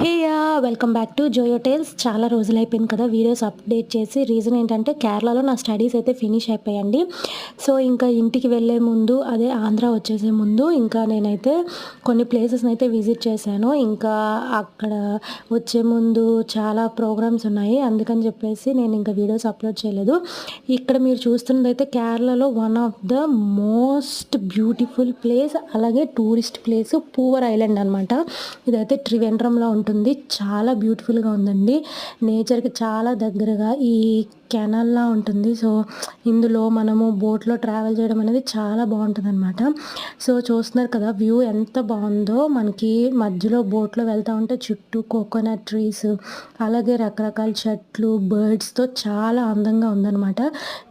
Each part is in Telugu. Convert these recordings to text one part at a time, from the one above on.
Hey welcome back to Joyo Tales. చాలా రోజులైపోయింది కదా వీడియోస్ అప్డేట్ చేసి. రీజన్ ఏంటంటే కేరళలో నా స్టడీస్ అయితే ఫినిష్ అయిపోయాయండి. సో ఇంకా ఇంటికి వెళ్ళే ముందు, అదే ఆంధ్ర వచ్చేసే ముందు ఇంకా నేనైతే కొన్ని ప్లేసెస్ని అయితే విజిట్ చేశాను. ఇంకా అక్కడ వచ్చే ముందు చాలా ప్రోగ్రామ్స్ ఉన్నాయి, అందుకని చెప్పేసి నేను ఇంకా వీడియోస్ అప్లోడ్ చేయలేదు. ఇక్కడ మీరు చూస్తున్నదైతే కేరళలో one of the most beautiful place, అలాగే టూరిస్ట్ ప్లేస్ పూవర్ ఐలాండ్ అనమాట. ఇదైతే త్రివేంద్రంలో ఉంటుంది. చాలా బ్యూటిఫుల్గా ఉందండి. నేచర్కి చాలా దగ్గరగా ఈ కెనాల్లా ఉంటుంది. సో ఇందులో మనము బోట్లో ట్రావెల్ చేయడం అనేది చాలా బాగుంటుంది అనమాట. సో చూస్తున్నారు కదా వ్యూ ఎంత బాగుందో. మనకి మధ్యలో బోట్లో వెళ్తూ ఉంటే చుట్టూ కోకోనట్ ట్రీస్, అలాగే రకరకాల చెట్లు, బర్డ్స్తో చాలా అందంగా ఉందన్నమాట.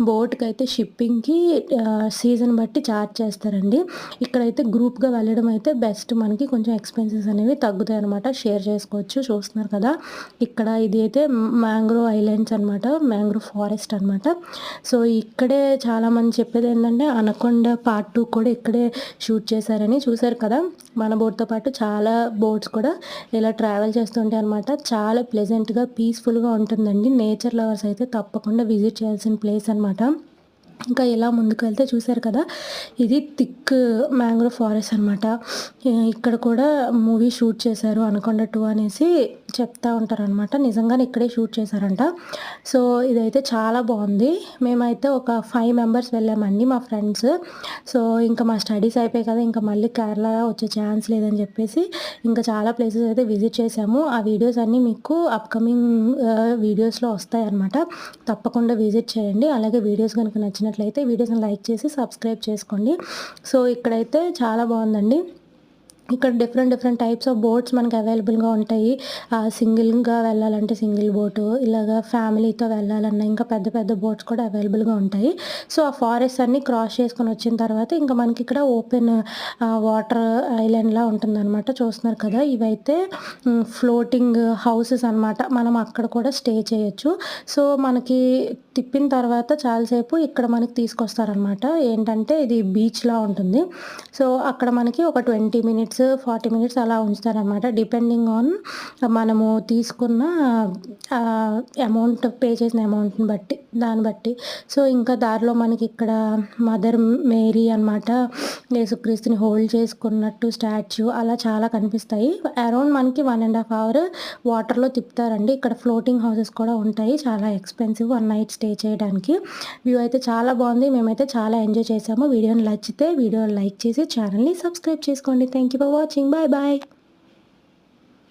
బోట్కి అయితే షిప్పింగ్కి సీజన్ బట్టి ఛార్జ్ చేస్తారండి. ఇక్కడైతే గ్రూప్గా వెళ్ళడం అయితే బెస్ట్. మనకి కొంచెం ఎక్స్పెన్సెస్ అనేవి తగ్గుతాయి అనమాట. షేర్ చేసుకోవచ్చు. చూస్తున్నారు కదా ఇక్కడ ఇది అయితే మ్యాంగ్రో ఐలాండ్స్ అనమాట, మ్యాంగ్రో ఫారెస్ట్ అనమాట. సో ఇక్కడే చాలామంది చెప్పేది ఏంటంటే అనకొండ పార్ట్ 2 కూడా ఇక్కడే షూట్ చేశారని. చూసారు కదా మన బోట్తో పాటు చాలా బోట్స్ కూడా ఇలా ట్రావెల్ చేస్తుంటాయి అనమాట. చాలా ప్లెజెంట్గా, పీస్ఫుల్గా ఉంటుందండి. నేచర్ లవర్స్ అయితే తప్పకుండా విజిట్ చేయాల్సిన ప్లేస్ అనమాట. ఇంకా ఇలా ముందుకు వెళ్తే చూసారు కదా ఇది థిక్ మ్యాంగ్రో ఫారెస్ట్ అనమాట. ఇక్కడ కూడా మూవీ షూట్ చేశారు అనకొండ 2 అనేసి చెప్తా ఉంటారనమాట. నిజంగానే ఇక్కడే షూట్ చేశారంట. సో ఇదైతే చాలా బాగుంది. మేమైతే ఒక 5 మెంబర్స్ వెళ్ళామండి, మా ఫ్రెండ్స్. సో ఇంకా మా స్టడీస్ అయిపోయాయి కదా, ఇంకా మళ్ళీ కేరళ వచ్చే ఛాన్స్ లేదని చెప్పేసి ఇంకా చాలా ప్లేసెస్ అయితే విజిట్ చేసాము. ఆ వీడియోస్ అన్నీ మీకు అప్కమింగ్ వీడియోస్లో వస్తాయి అన్నమాట. తప్పకుండా విజిట్ చేయండి. అలాగే వీడియోస్ కనుక నచ్చినట్లయితే వీడియోస్ని లైక్ చేసి సబ్స్క్రైబ్ చేసుకోండి. సో ఇక్కడైతే చాలా బాగుందండి. ఇక్కడ డిఫరెంట్ టైప్స్ ఆఫ్ బోట్స్ మనకి అవైలబుల్గా ఉంటాయి. సింగిల్గా వెళ్ళాలంటే సింగిల్ బోటు, ఇలాగా ఫ్యామిలీతో వెళ్ళాలన్నా ఇంకా పెద్ద బోట్స్ కూడా అవైలబుల్గా ఉంటాయి. సో ఆ ఫారెస్ట్ అన్నీ క్రాస్ చేసుకొని వచ్చిన తర్వాత ఇంకా మనకి ఇక్కడ ఓపెన్ వాటర్ ఐలాండ్లా ఉంటుందన్నమాట. చూస్తున్నారు కదా ఇవైతే ఫ్లోటింగ్ హౌసెస్ అనమాట. మనం అక్కడ కూడా స్టే చేయొచ్చు. సో మనకి తిప్పిన తర్వాత చాలాసేపు ఇక్కడ మనకి తీసుకొస్తారనమాట. ఏంటంటే ఇది బీచ్లా ఉంటుంది. సో అక్కడ మనకి ఒక 20 మినిట్స్ 40 మినిట్స్ అలా ఉంచుతారనమాట, డిపెండింగ్ ఆన్ మనము తీసుకున్న అమౌంట్, పే చేసిన అమౌంట్ని బట్టి, దాన్ని బట్టి. సో ఇంకా దారిలో మనకి ఇక్కడ మదర్ మేరీ అనమాట, యేసుక్రీస్తుని హోల్డ్ చేసుకున్నట్టు స్టాచ్యూ అలా చాలా కనిపిస్తాయి. అరౌండ్ మనకి 1.5 అవర్ వాటర్లో తిప్పుతారండి. ఇక్కడ ఫ్లోటింగ్ హౌసెస్ కూడా ఉంటాయి. చాలా ఎక్స్పెన్సివ్ 1 నైట్ స్టే చేయడానికి. వ్యూ అయితే చాలా బాగుంది. మేమైతే చాలా ఎంజాయ్ చేసాము. వీడియోని నచ్చితే వీడియోని లైక్ చేసి ఛానల్ని సబ్స్క్రైబ్ చేసుకోండి. Thank you for watching. Bye bye.